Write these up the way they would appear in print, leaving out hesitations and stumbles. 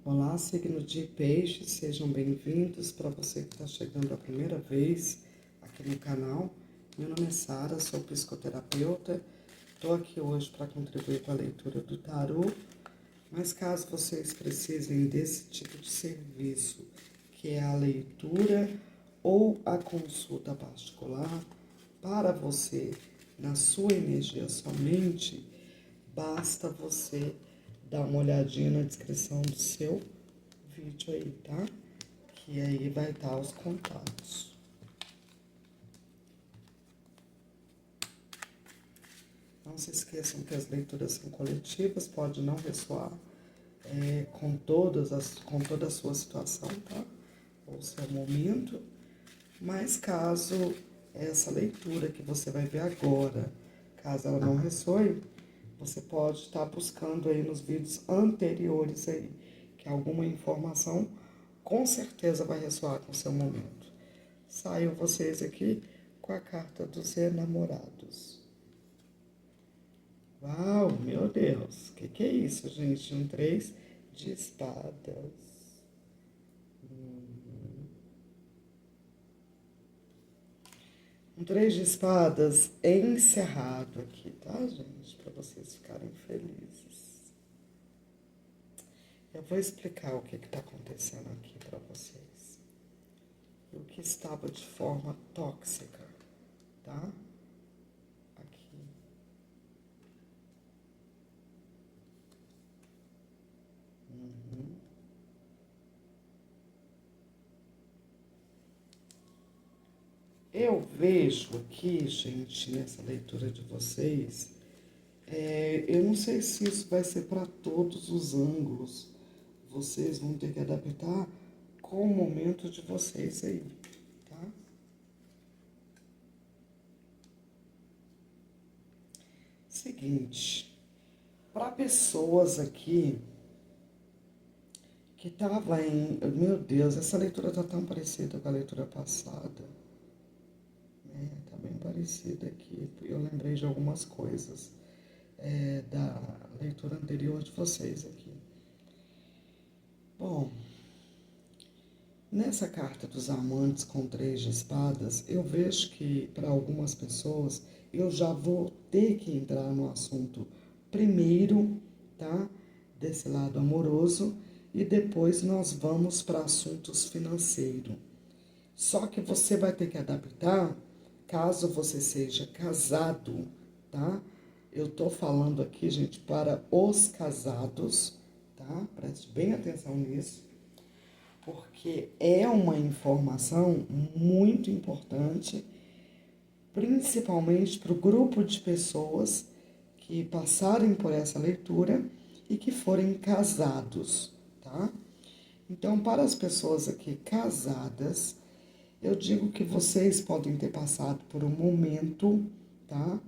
Olá, signo de Peixes, sejam bem-vindos. Para você que está chegando a primeira vez aqui no canal, meu nome é Sara, sou psicoterapeuta. Estou aqui hoje para contribuir com a leitura do tarô, mas caso vocês precisem desse tipo de serviço, que é a leitura ou a consulta particular, para você, na sua energia somente, basta você dar uma olhadinha na descrição do seu vídeo aí, tá? Que aí vai estar os contatos. Não se esqueçam que as leituras são coletivas, pode não ressoar com toda a sua situação, tá? Ou seu momento, mas caso essa leitura que você vai ver agora, caso ela não ressoe, você pode estar buscando aí nos vídeos anteriores aí, que alguma informação com certeza vai ressoar com o seu momento. Saiam vocês aqui com a carta dos enamorados. Uau, meu Deus, que é isso, gente? Um 3 de espadas. Um 3 de espadas encerrado aqui, tá, gente? Para vocês ficarem felizes. Eu vou explicar o que está acontecendo aqui para vocês. O que estava de forma tóxica, tá? Aqui. Eu vejo aqui, gente, nessa leitura de vocês, eu não sei se isso vai ser para todos os ângulos. Vocês vão ter que adaptar com o momento de vocês aí, tá? Seguinte, para pessoas aqui que tava em... Meu Deus, essa leitura tá tão parecida com a leitura passada. Tá bem parecida aqui. Eu lembrei de algumas coisas da leitura anterior de vocês aqui. Bom, nessa carta dos amantes com 3 de espadas, eu vejo que para algumas pessoas eu já vou ter que entrar no assunto primeiro, tá? Desse lado amoroso, e depois nós vamos para assuntos financeiros. Só que você vai ter que adaptar caso você seja casado, tá? Eu tô falando aqui, gente, para os casados, tá? Preste bem atenção nisso, porque é uma informação muito importante, principalmente para o grupo de pessoas que passarem por essa leitura e que forem casados, tá? Então, para as pessoas aqui casadas, eu digo que vocês podem ter passado por um momento, tá?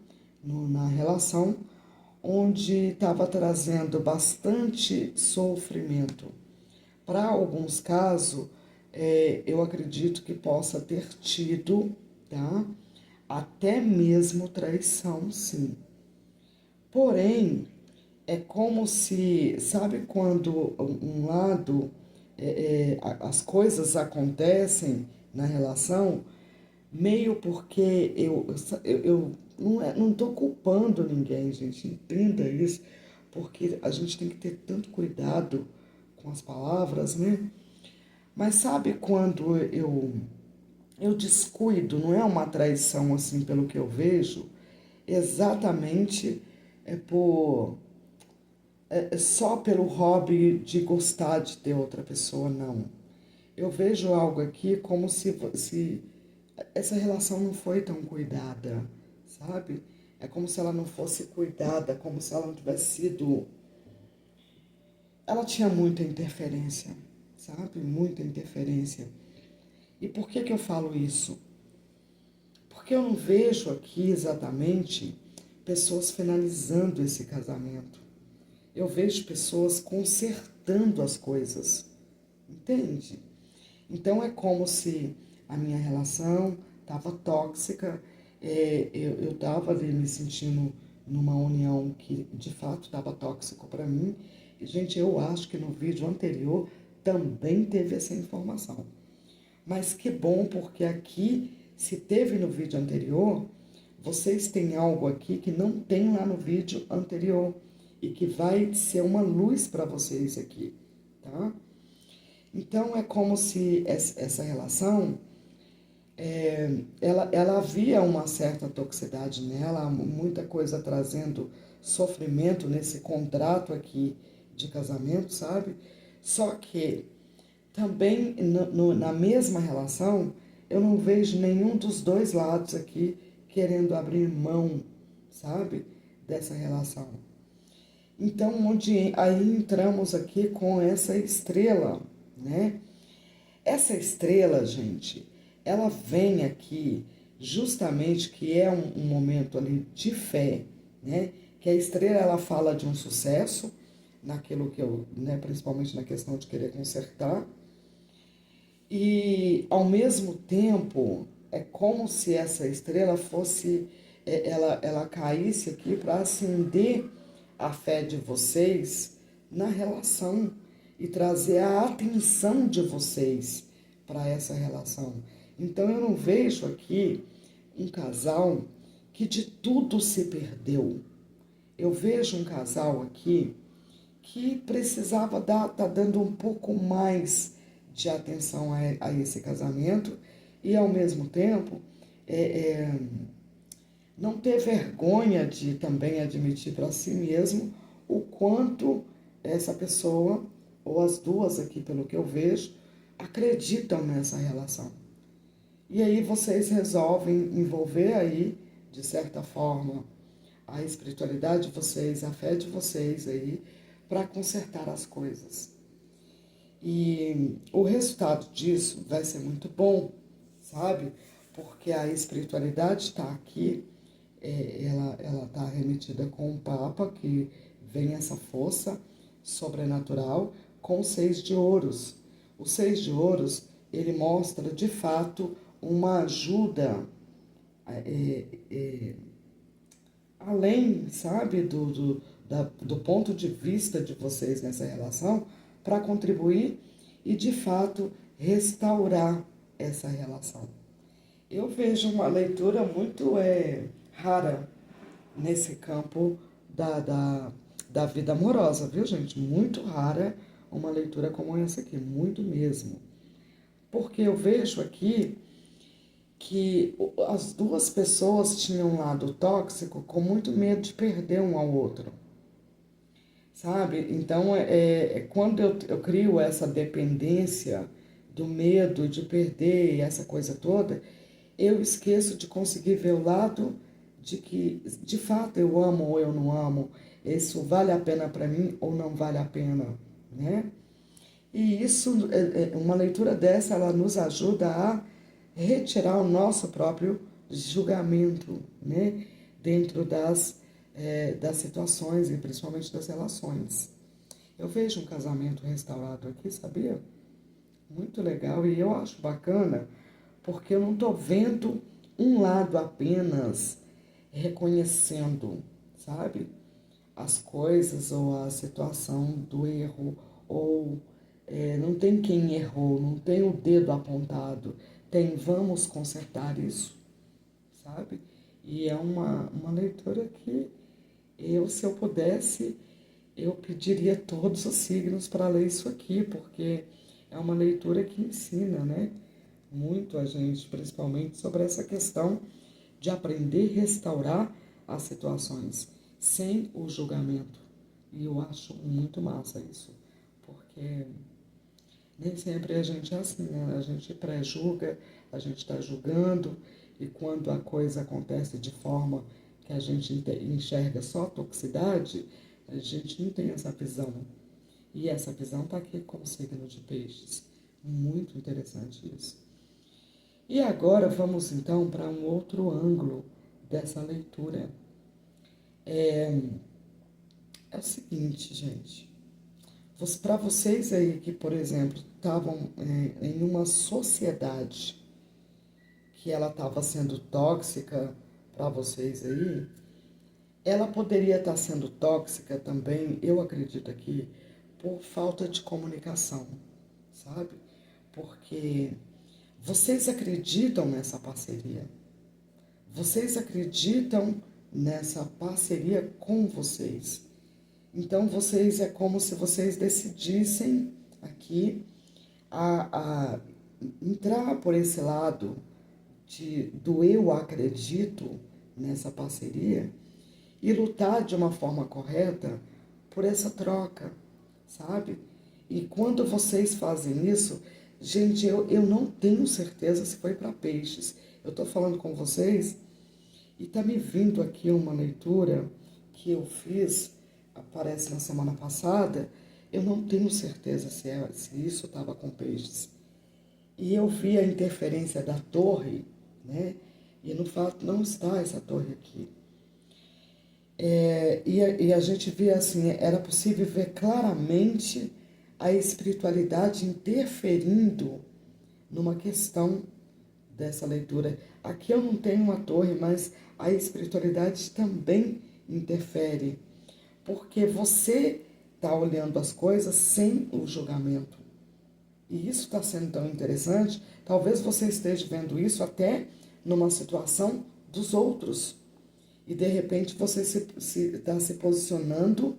Na relação, onde estava trazendo bastante sofrimento. Para alguns casos, eu acredito que possa ter tido, tá? Até mesmo traição, sim. Porém, é como se, sabe quando um lado, as coisas acontecem na relação, meio porque eu não estou culpando ninguém, gente, entenda isso, porque a gente tem que ter tanto cuidado com as palavras, né? Mas sabe quando eu descuido, não é uma traição assim pelo que eu vejo, exatamente por só pelo hobby de gostar de ter outra pessoa, não. Eu vejo algo aqui como se essa relação não foi tão cuidada, sabe? É como se ela não fosse cuidada, como se ela não tivesse sido... Ela tinha muita interferência, sabe? Muita interferência. E por que eu falo isso? Porque eu não vejo aqui exatamente pessoas finalizando esse casamento. Eu vejo pessoas consertando as coisas, entende? Então é como se a minha relação estava tóxica, eu estava ali me sentindo numa união que de fato estava tóxico para mim, Gente, eu acho que no vídeo anterior também teve essa informação. Mas que bom, porque aqui, se teve no vídeo anterior, vocês têm algo aqui que não tem lá no vídeo anterior e que vai ser uma luz para vocês aqui, tá? Então, é como se essa relação, ela havia uma certa toxicidade nela, muita coisa trazendo sofrimento nesse contrato aqui de casamento, sabe? Só que também na mesma relação, eu não vejo nenhum dos dois lados aqui querendo abrir mão, sabe? Dessa relação. Então, aí entramos aqui com essa estrela, né? Essa estrela, gente, ela vem aqui justamente que é um momento ali de fé, né? Que a estrela, ela fala de um sucesso naquilo que eu, né, principalmente na questão de querer consertar, e ao mesmo tempo é como se essa estrela fosse, ela caísse aqui para acender a fé de vocês na relação e trazer a atenção de vocês para essa relação. Então eu não vejo aqui um casal que de tudo se perdeu. Eu vejo um casal aqui que precisava tá dando um pouco mais de atenção a esse casamento e, ao mesmo tempo, não ter vergonha de também admitir para si mesmo o quanto essa pessoa, ou as duas aqui, pelo que eu vejo, acreditam nessa relação. E aí vocês resolvem envolver aí, de certa forma, a espiritualidade de vocês, a fé de vocês aí, para consertar as coisas. E o resultado disso vai ser muito bom, sabe? Porque a espiritualidade está aqui, ela está remetida com o Papa, que vem essa força sobrenatural, com o 6 de ouros. O 6 de ouros, ele mostra, de fato, uma ajuda além, sabe, do ponto de vista de vocês nessa relação, para contribuir e, de fato, restaurar essa relação. Eu vejo uma leitura muito rara nesse campo da vida amorosa, viu, gente? Muito rara uma leitura como essa aqui, muito mesmo. Porque eu vejo aqui que as duas pessoas tinham um lado tóxico com muito medo de perder um ao outro, sabe? Então, quando eu crio essa dependência do medo de perder essa coisa toda, eu esqueço de conseguir ver o lado de que, de fato, eu amo ou eu não amo, isso vale a pena para mim ou não vale a pena, né? E isso, uma leitura dessa, ela nos ajuda a retirar o nosso próprio julgamento, né? Dentro das situações e principalmente das relações. Eu vejo um casamento restaurado aqui, sabia? Muito legal, e eu acho bacana porque eu não estou vendo um lado apenas reconhecendo, sabe? As coisas ou a situação do erro, ou não tem quem errou, não tem o dedo apontado, tem vamos consertar isso, sabe? E é uma leitura que se eu pudesse, eu pediria todos os signos para ler isso aqui, porque é uma leitura que ensina, né? Muito a gente, principalmente sobre essa questão de aprender a restaurar as situações sem o julgamento. E eu acho muito massa isso, porque nem sempre a gente é assim, né? A gente pré-julga, a gente está julgando, e quando a coisa acontece de forma que a gente enxerga só toxicidade, a gente não tem essa visão. E essa visão está aqui como signo de peixes. Muito interessante isso. E agora vamos então para um outro ângulo dessa leitura. É o seguinte, gente. Para vocês aí que, por exemplo, estavam em uma sociedade que ela estava sendo tóxica para vocês aí, ela poderia estar sendo tóxica também, eu acredito aqui, por falta de comunicação, sabe? Porque vocês acreditam nessa parceria. Vocês acreditam nessa parceria com vocês. Então, vocês é como se vocês decidissem aqui a entrar por esse lado do eu acredito nessa parceria e lutar de uma forma correta por essa troca, sabe? E quando vocês fazem isso, gente, eu não tenho certeza se foi para peixes. Eu estou falando com vocês e está me vindo aqui uma leitura que eu fiz, aparece na semana passada, eu não tenho certeza se isso estava com peixes. E eu vi a interferência da torre, né? E no fato não está essa torre aqui. E a gente vê assim, era possível ver claramente a espiritualidade interferindo numa questão dessa leitura. Aqui eu não tenho uma torre, mas a espiritualidade também interfere, porque você está olhando as coisas sem o julgamento. E isso está sendo tão interessante. Talvez você esteja vendo isso até numa situação dos outros. E de repente você está se posicionando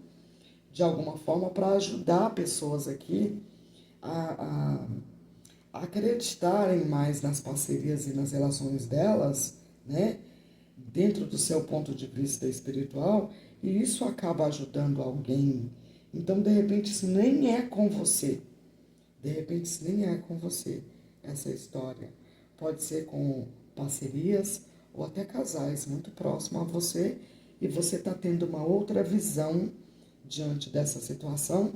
de alguma forma para ajudar pessoas aqui a acreditarem mais nas parcerias e nas relações delas, né? Dentro do seu ponto de vista espiritual, e isso acaba ajudando alguém. Então, de repente, isso nem é com você. De repente, isso nem é com você, essa história. Pode ser com parcerias ou até casais muito próximos a você, e você está tendo uma outra visão diante dessa situação.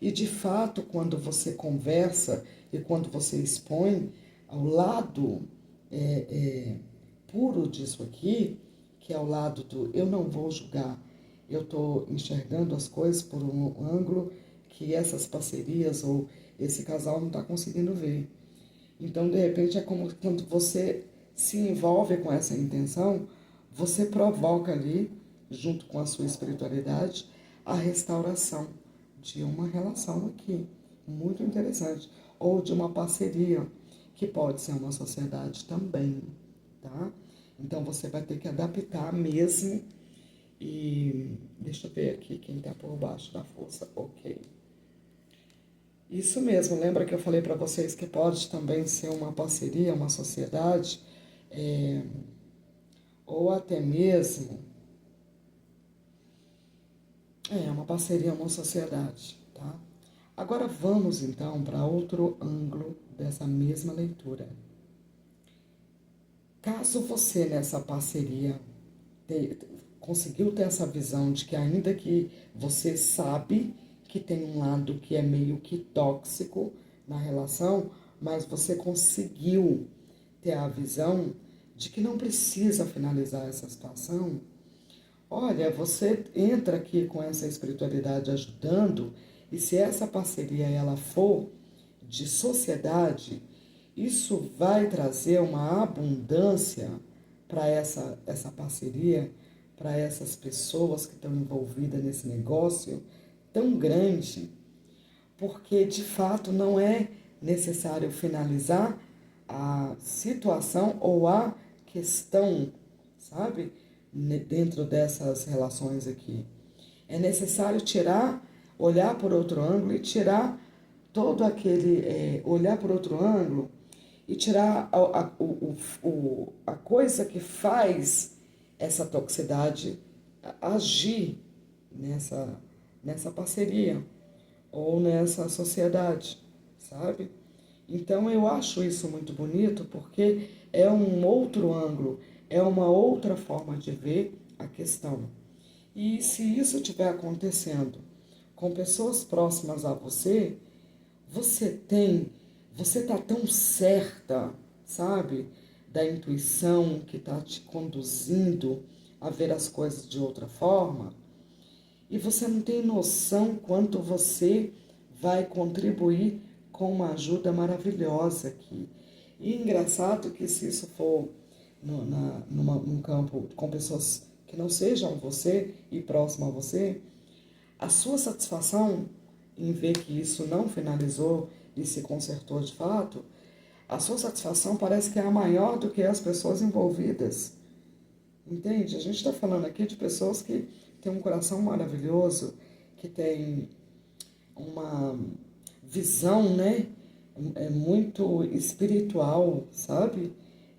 E, de fato, quando você conversa e quando você expõe ao lado puro disso aqui, que é o lado do eu não vou julgar, eu estou enxergando as coisas por um ângulo que essas parcerias ou esse casal não está conseguindo ver. Então, de repente, é como quando você se envolve com essa intenção, você provoca ali, junto com a sua espiritualidade, a restauração de uma relação aqui, muito interessante, ou de uma parceria, que pode ser uma sociedade também, tá? Então, você vai ter que adaptar mesmo. E deixa eu ver aqui quem está por baixo da força. Ok. Isso mesmo, lembra que eu falei para vocês que pode também ser uma parceria, uma sociedade, ou até mesmo uma parceria, uma sociedade, tá? Agora vamos então para outro ângulo dessa mesma leitura. Caso você nessa parceria conseguiu ter essa visão de que ainda que você sabe que tem um lado que é meio que tóxico na relação, mas você conseguiu ter a visão de que não precisa finalizar essa situação, olha, você entra aqui com essa espiritualidade ajudando, e se essa parceria ela for de sociedade, isso vai trazer uma abundância para essa parceria, para essas pessoas que estão envolvidas nesse negócio tão grande, porque de fato não é necessário finalizar a situação ou a questão, sabe, dentro dessas relações aqui. É necessário olhar por outro ângulo e tirar todo aquele, olhar por outro ângulo e tirar a coisa que faz essa toxicidade agir nessa parceria ou nessa sociedade, sabe? Então eu acho isso muito bonito porque é um outro ângulo, é uma outra forma de ver a questão. E se isso estiver acontecendo com pessoas próximas a você, você está tão certa, sabe, da intuição que está te conduzindo a ver as coisas de outra forma, e você não tem noção quanto você vai contribuir com uma ajuda maravilhosa aqui. E engraçado que se isso for num campo com pessoas que não sejam você e próximo a você, a sua satisfação em ver que isso não finalizou e se consertou de fato, a sua satisfação parece que é maior do que as pessoas envolvidas. Entende? A gente está falando aqui de pessoas que têm um coração maravilhoso, que têm uma visão, né, muito espiritual, sabe?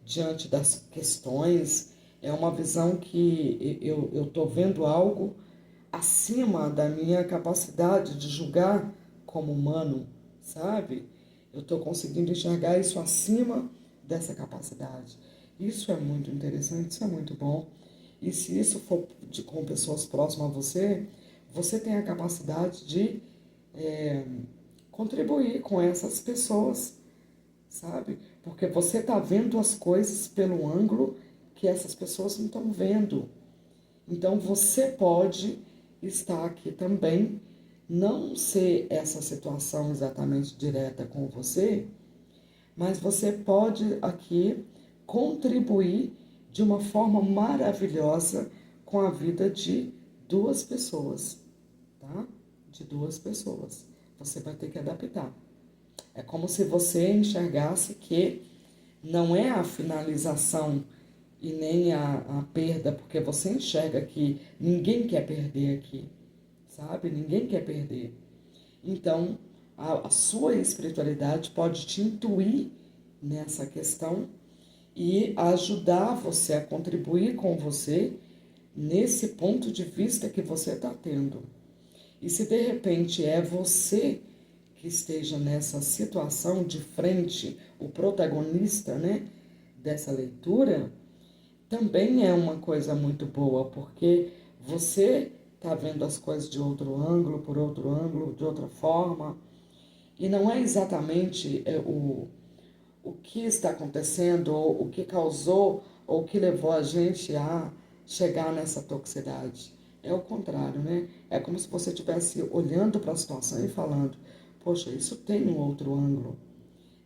Diante das questões. É uma visão que eu estou vendo algo acima da minha capacidade de julgar como humano, sabe? Eu estou conseguindo enxergar isso acima dessa capacidade. Isso é muito interessante, isso é muito bom. E se isso for com pessoas próximas a você, você tem a capacidade de contribuir com essas pessoas, sabe? Porque você está vendo as coisas pelo ângulo que essas pessoas não estão vendo. Então você pode estar aqui também, não ser essa situação exatamente direta com você, mas você pode aqui contribuir de uma forma maravilhosa com a vida de duas pessoas, tá? De duas pessoas. Você vai ter que adaptar. É como se você enxergasse que não é a finalização e nem a perda, porque você enxerga que ninguém quer perder aqui, sabe? Ninguém quer perder. Então, a sua espiritualidade pode te intuir nessa questão e ajudar você a contribuir com você nesse ponto de vista que você está tendo. E se de repente é você que esteja nessa situação de frente, o protagonista, né, dessa leitura, também é uma coisa muito boa, porque você está vendo as coisas de outro ângulo, por outro ângulo, de outra forma, e não é exatamente o que está acontecendo, ou o que causou, ou o que levou a gente a chegar nessa toxicidade. É o contrário, né? É como se você estivesse olhando para a situação e falando, poxa, isso tem um outro ângulo.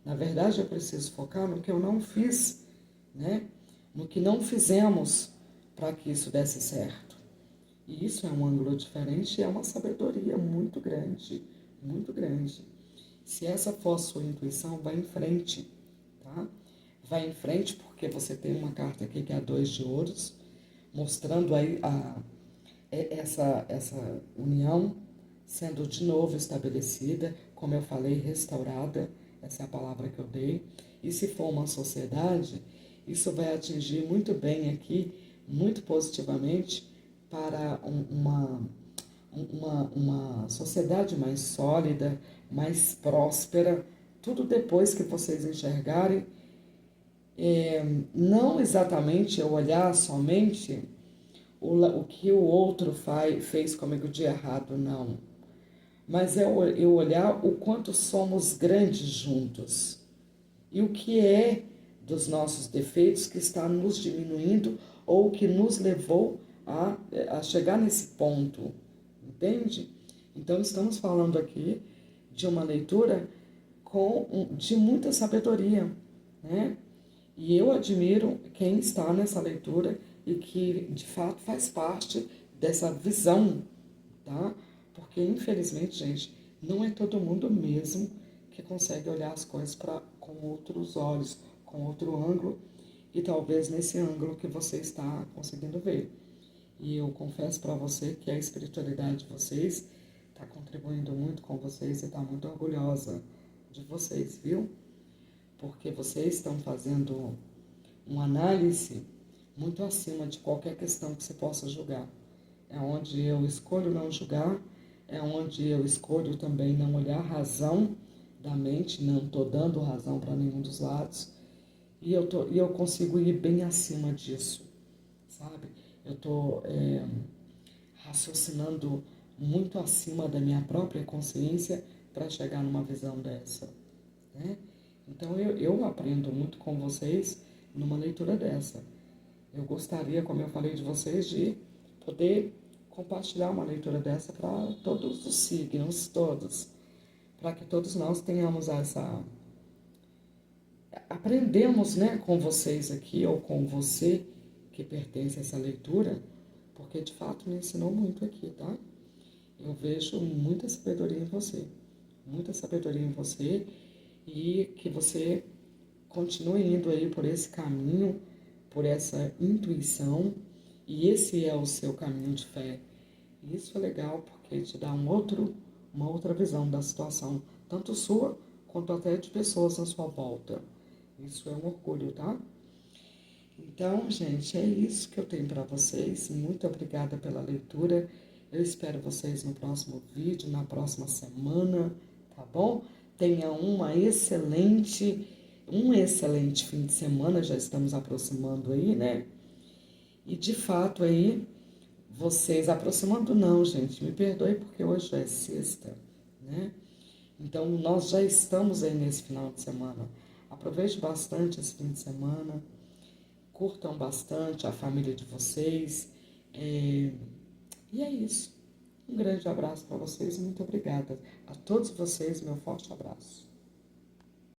Na verdade, eu preciso focar no que eu não fiz, né? No que não fizemos para que isso desse certo. E isso é um ângulo diferente e é uma sabedoria muito grande, muito grande. Se essa for a sua intuição, vai em frente, tá? Vai em frente porque você tem uma carta aqui que é a 2 de ouros, mostrando aí essa união sendo de novo estabelecida, como eu falei, restaurada, essa é a palavra que eu dei. E se for uma sociedade, isso vai atingir muito bem aqui, muito positivamente, para uma sociedade mais sólida, mais próspera, tudo depois que vocês enxergarem, não exatamente eu olhar somente o que o outro fez comigo de errado, não. Mas é eu olhar o quanto somos grandes juntos. E o que é dos nossos defeitos que está nos diminuindo ou que nos levou a chegar nesse ponto. Entende? Então estamos falando aqui de uma leitura de muita sabedoria, né? E eu admiro quem está nessa leitura e que de fato faz parte dessa visão, tá? Porque infelizmente, gente, não é todo mundo mesmo que consegue olhar as coisas com outros olhos, com outro ângulo, e talvez nesse ângulo que você está conseguindo ver. E eu confesso para você que a espiritualidade de vocês está contribuindo muito com vocês e está muito orgulhosa de vocês, viu? Porque vocês estão fazendo uma análise muito acima de qualquer questão que você possa julgar. É onde eu escolho não julgar, é onde eu escolho também não olhar a razão da mente, não estou dando razão para nenhum dos lados, e eu consigo ir bem acima disso, sabe? Eu estou raciocinando muito acima da minha própria consciência para chegar numa visão dessa, né? Então eu aprendo muito com vocês numa leitura dessa. Eu gostaria, como eu falei de vocês, de poder compartilhar uma leitura dessa para todos os signos, todos, para que todos nós tenhamos essa... Aprendemos, né, com vocês aqui, ou com você que pertence a essa leitura, porque de fato me ensinou muito aqui, tá? Eu vejo muita sabedoria em você e que você continue indo aí por esse caminho, por essa intuição, e esse é o seu caminho de fé. E isso é legal porque te dá uma outra visão da situação, tanto sua quanto até de pessoas à sua volta. Isso é um orgulho, tá? Então, gente, é isso que eu tenho para vocês. Muito obrigada pela leitura. Eu espero vocês no próximo vídeo, na próxima semana, tá bom? Tenha um excelente fim de semana. Já estamos aproximando aí, né? E de fato aí, vocês aproximando não, gente, me perdoe porque hoje já é sexta, né? Então, nós já estamos aí nesse final de semana. Aproveite bastante esse fim de semana. Curtam bastante a família de vocês. E é isso. Um grande abraço para vocês e muito obrigada a todos vocês. Meu forte abraço.